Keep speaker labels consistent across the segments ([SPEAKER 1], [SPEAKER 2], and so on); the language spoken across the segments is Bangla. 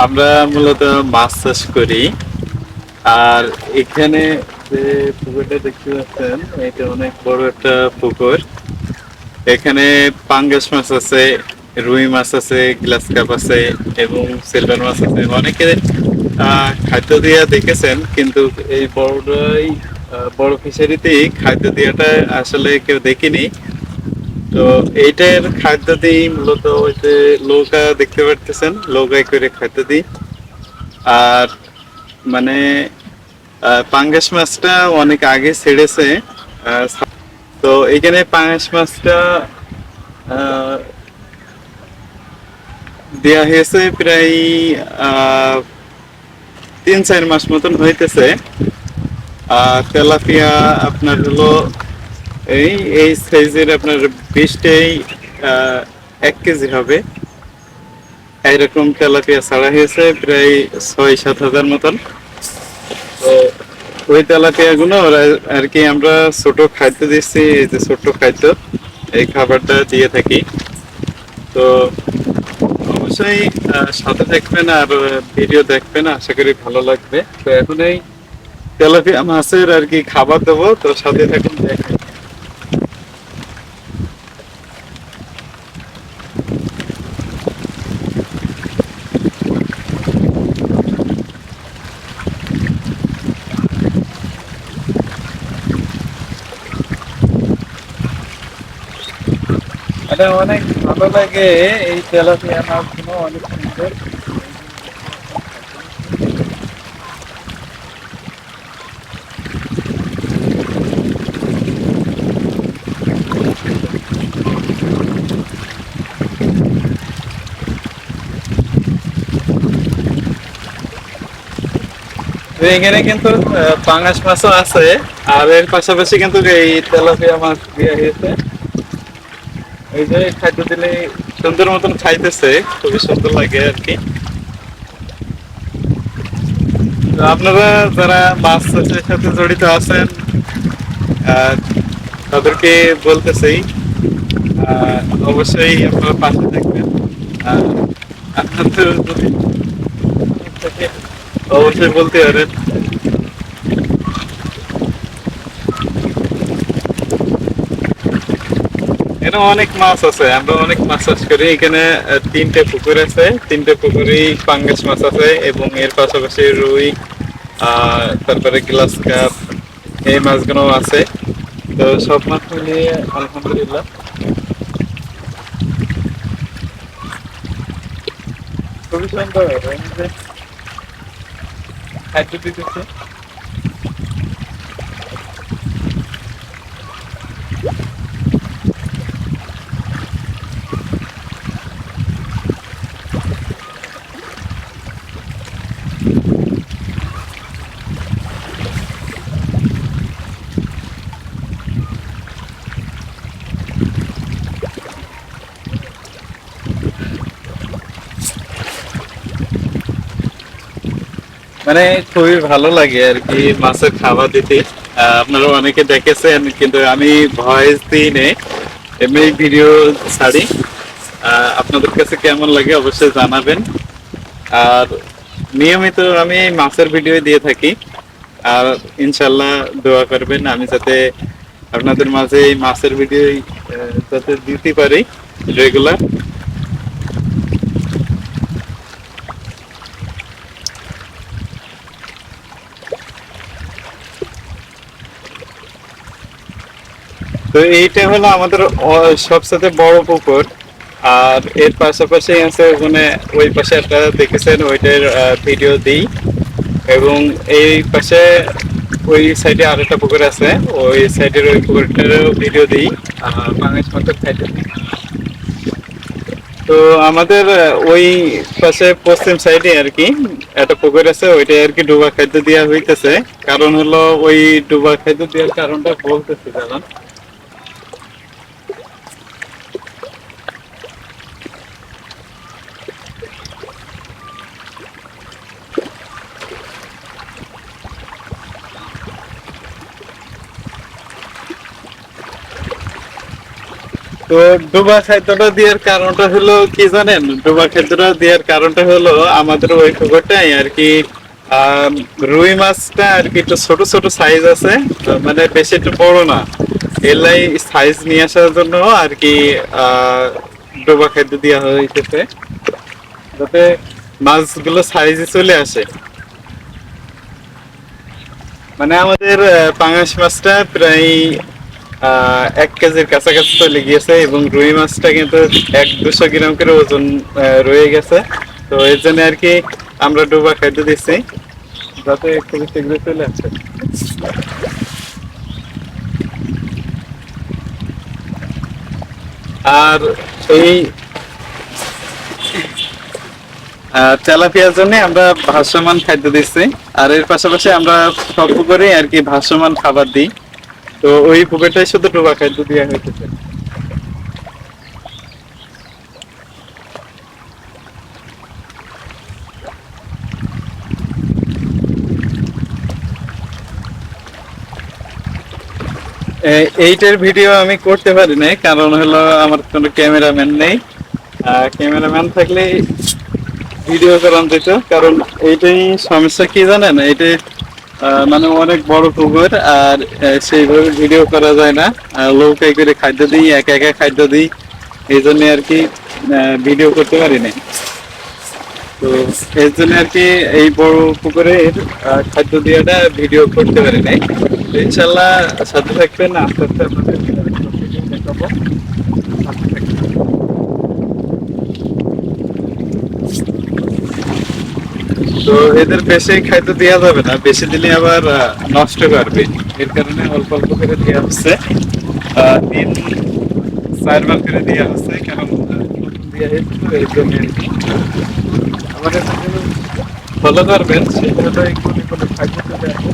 [SPEAKER 1] আমরা মূলত মাছ চাষ করি। আর এখানে যে পুকুরটা দেখতে পাচ্ছেন, এটা অনেক বড় একটা পুকুর। এখানে পাঙ্গাস মাছ আছে, রুই মাছ আছে, গ্লাস কাপ আছে এবং সিলভার মাছ আছে। অনেকে খাদ্য দিয়া দেখেছেন, কিন্তু এই বড় ফিশারিতেই খাদ্য দিয়াটা আসলে কেউ দেখিনি। তো এইটার খাদ্য দিই মূলত ওই যে নৌকা দেখতে পারতেছেন, নৌকায় করে খাদ্য দিই। আর মানে পাঙ্গাস মাছটা অনেক আগে ছেড়েছে। আহ, তো এখানে পাঙ্গাস মাছটা আহ, দেয়া হয়েছে প্রায় 3-4 মাস মতন হইতেছে। আর তেলাপিয়া আপনার হলো এই এই সাইজের আপনার 20টাই 1 কেজি হবে। এইরকম তেলাপিয়া ছাড়া হয়েছে প্রায় 6-7 হাজার মতন। তো ওই তেলাপিয়া গুলো আর কি আমরা ছোট খাদ্য দিচ্ছি, এই যে ছোট খাদ্য, এই খাবারটা দিয়ে থাকি। তো অবশ্যই সাথে দেখবেন আর ভিডিও দেখবেন, আশা করি ভালো লাগবে। তো এখন এই তেলাপিয়া মাছের আর কি খাবার দেবো, তো সাথে থাকুন দেখেন। এটা অনেক ভালো লাগে, এই তেলাপিয়া মাছগুলো অনেক সুন্দর। তো এখানে কিন্তু পাঙাশ মাছও আছে, আর এর পাশাপাশি কিন্তু এই তেলাপিয়া মাছ দেওয়া হয়েছে। এই যে খাদ্য দিলে সুন্দর মতন খাইতেছে, খুবই সুন্দর লাগে আর কি। তো আপনারা যারা মাছ চাষের সাথে জড়িত আছেন, আহ, তাদেরকে বলতেছি আহ, অবশ্যই আপনারা পাশে থাকবেন। আর আপনাদের যদি থাকে, অবশ্যই বলতে পারেন। এখানে অনেক মাছ আছে, আমরা অনেক মাছ চাষ করি। এখানে 3টে পুকুর আছে, 3টে পুকুরেই পাঙ্গাস মাছ আছে এবং এর পাশাপাশি রুই, তারপরে গ্লাস কাপ, এই মাছগুলো আছে। তো সব মাছ মিলিয়ে আলহামদুলিল্লাহ খুবই সুন্দর। এই যে খাদ্য দিতেছে। মানে খুবই ভালো লাগে আর কি মাছের খাবার দিতে। আপনারা অনেকে দেখেছেন, কিন্তু আমি ভয়েস দিই নে, এমনি ভিডিও ছাড়ি। আপনাদের কাছে কেমন লাগে অবশ্যই জানাবেন। আর নিয়মিত আমি মাছের ভিডিও দিয়ে থাকি। আর ইনশাল্লাহ দোয়া করবেন আমি যাতে আপনাদের মাঝে এই মাছের ভিডিও যাতে দিতে পারি রেগুলার। তো এইটা হলো আমাদের সবচেয়ে বড় পুকুর। আর এর পাশাপাশি আছে ওখানে, ওই পাশে একটা দেখেছেন, ওইটার ভিডিও দিই। এবং এই পাশে ওই সাইডে আরেকটা পুকুর আছে, ওই সাইডের ওই পুকুরটারও ভিডিও দিই। বাংলাদেশ মাছের খাইতে দিই। তো আমাদের ওই পাশে পশ্চিম সাইডে আর কি একটা পুকুর আছে, ওইটা আর কি ডুবা খাদ্য দেওয়া হইতেছে। কারণ হলো ওই ডুবা খাদ্য দেওয়ার কারণটা বলতেছি দাঁড়ান। তো ডোবা খাদ্যটা দেওয়ার কারণটা হলো কি জানেন? ডোবা খাদ্যটা দেওয়ার কারণটা হলো আমাদের ওই পুকুরটাই আর কি রুই মাছটা আর কি একটু ছোট ছোট সাইজ আছে, মানে বেশি একটু বড় না। এলাই সাইজ নিয়ে আসার জন্য আর কি ডোবা খাদ্য দেওয়া হয়েছে, যাতে মাছগুলো সাইজে চলে আসে। মানে আমাদের পাঙাশ মাছটা প্রায় 1 কেজির কাছাকাছি চলে গিয়েছে, এবং রুই মাছটা কিন্তু 100-200 গ্রাম করে ওজন রয়ে গেছে। তো এর জন্য আর কি আমরা ডোবা খাদ্য দিচ্ছি, যাতে খুবই শীঘ্র চলে আসে। আর এই তেলাপিয়ার জন্য আমরা ভাসমান খাদ্য দিচ্ছি, আর এর পাশাপাশি আমরা সব পুকুরে আর কি ভাসমান খাবার দিই। তো ওই পুকুরটাই শুধু ডোবা খাদ্য দেওয়া হয়েছে। এইটার ভিডিও আমি করতে পারি নাই, কারণ হলো আমার কোনো ক্যামেরাম্যান নেই। ক্যামেরাম্যান থাকলে ভিডিও করান যেত, কারণ এইটাই সমস্যা কি জানেন, এইটা মানে অনেক বড় পুকুর, আর সেইভাবে ভিডিও করা যায় না। লোকাই করে খাদ্য দিই, একা একা খাদ্য দিই, এই জন্য আর কি ভিডিও করতে পারি না। তো এর জন্য আর কি এই বড় পুকুরের খাদ্য দেওয়াটা ভিডিও করতে পারি নাই। তো ইনশাল্লাহ সাথে থাকবেন, আস্তে আস্তে আপনাদের দেখাবো। সাথে থাকবেন। তো এদের বেশি খাদ্য দেওয়া যাবে না, বেশি দিলে আবার নষ্ট করবে। এর কারণে অল্প অল্প করে দেওয়া হচ্ছে, 3-4 বার করে দেওয়া হচ্ছে, কারণ দেওয়া হয়েছে তো এই জন্য আর কি। আমাদের ফলো করবেন, সেটা হলো কোনো কোনো খাদ্য চলে আসে।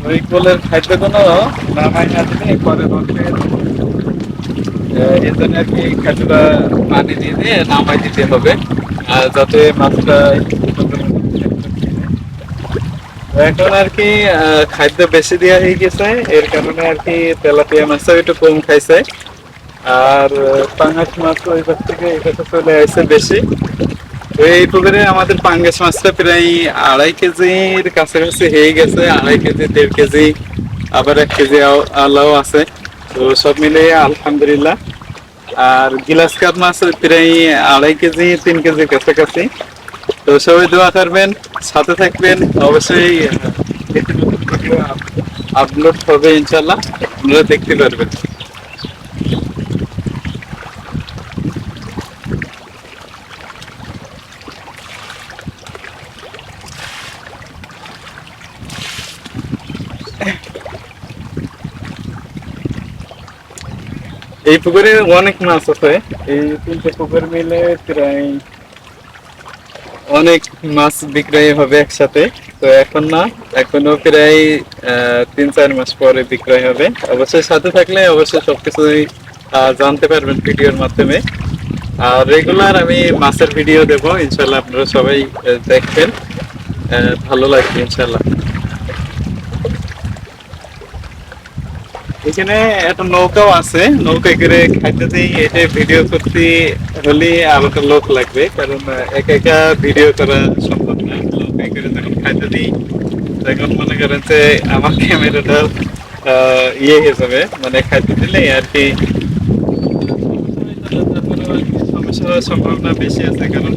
[SPEAKER 1] ওই কোলের খাদ্যগুলো নামাই না দিলে পরে নষ্ট হয়ে যাবে। এর জন্য আর কি খাদ্যটা পানি দিয়ে দিয়ে নামাই দিতে হবে, আর যাতে মাছটা এখন আর কি খাদ্য বেশি দেওয়া হয়ে গেছে, এর কারণে আর কি তেলাপিয়া মাছটা একটু কম খাইছে। আর পাঙ্গাস মাছ ওই পাশ থেকে এই পাশে চলে আসছে বেশি। তো এই পুকুরে আমাদের পাঙ্গাস মাছটা প্রায় 2.5 কেজির কাছাকাছি হয়ে গেছে, 2.5 কেজি, 1.5 কেজি, আবার 1 কেজি আলাও আছে। তো সব মিলিয়ে আলহামদুলিল্লাহ। আর গিলাস কাপ মাছ প্রায় 2.5 কেজি, 3 কেজির কাছাকাছি। তো সবাই দোয়া করবেন, সাথে থাকবেন অবশ্যই। ভিডিও আপলোড হবে ইনশাল্লাহ, আপনারা দেখতে পারবেন। এই পুকুরে অনেক মাছ আছে, এই 3টে পুকুর মিলে প্রায় অনেক মাছ বিক্রয় হবে একসাথে। তো এখন না, এখনো প্রায় 3-4 মাস পরে বিক্রয় হবে। অবশ্যই সাথে থাকলে অবশ্যই সবকিছুই জানতে পারবেন ভিডিওর মাধ্যমে। আর রেগুলার আমি মাছের ভিডিও দেবো ইনশাল্লাহ, আপনারা সবাই দেখবেন, ভালো লাগবে ইনশাল্লাহ। এখানে একটা নৌকাও আছে, নৌকায় করে খাদ্য দিই। এটা ভিডিও করতে হলে আলাদা লোক লাগবে, কারণ একা একা ভিডিও করা সম্ভব না। নৌকায় করে যখন খাদ্য দিই, তখন মনে করেন যে আমার ক্যামেরাটা ইয়ে হয়ে যাবে, মানে খাদ্য দিলে আর কি সমস্যা হওয়ার সম্ভাবনা বেশি আছে, কারণ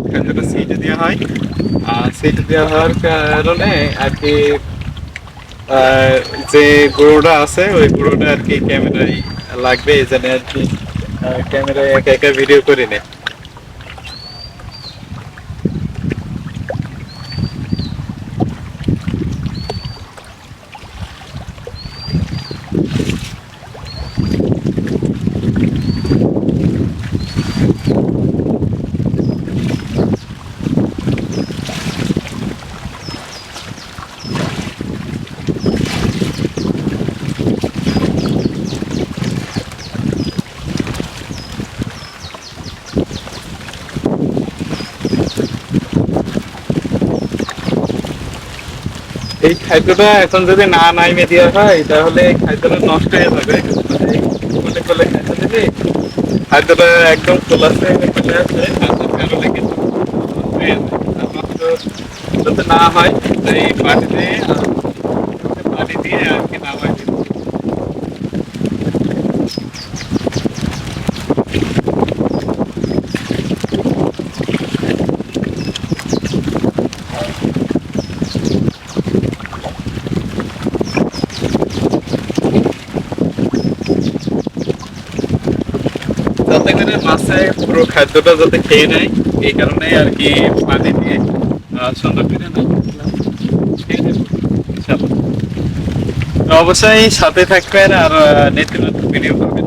[SPEAKER 1] খাদ্যটা সিটে দেওয়া হয়। আর সিটে দেওয়া হওয়ার কারণে আর কি যে গুঁড়োটা আছে ওই গুঁড়োটা আর কি ক্যামেরায় লাগবে, এই জন্য আর কি ক্যামেরায় একা একা ভিডিও করি না। খাদ্যটা এখন যদি না নাইমে দেওয়া হয় তাহলে খাদ্যটা নষ্ট হয়ে যাবে। কোলে কোলে খাদ্য দিলে খাদ্যটা একদম খোলাসে চলে আসে, তার কারণে কিন্তু নষ্ট হয়ে যায়। আর নষ্ট যাতে না হয় এই পানি দিয়ে আর কি নামাই দিতে হবে। যাতে করে মাছে পুরো খাদ্যটা যাতে খেয়ে নেয়, এই কারণে আর কি পানি দিয়ে সুন্দর করে নামিয়ে দিলাম। খেয়ে নেবো ইনশাআল্লাহ। তো অবশ্যই সাথে থাকবেন আর নিত্য নতুন ভিডিও পাবেন।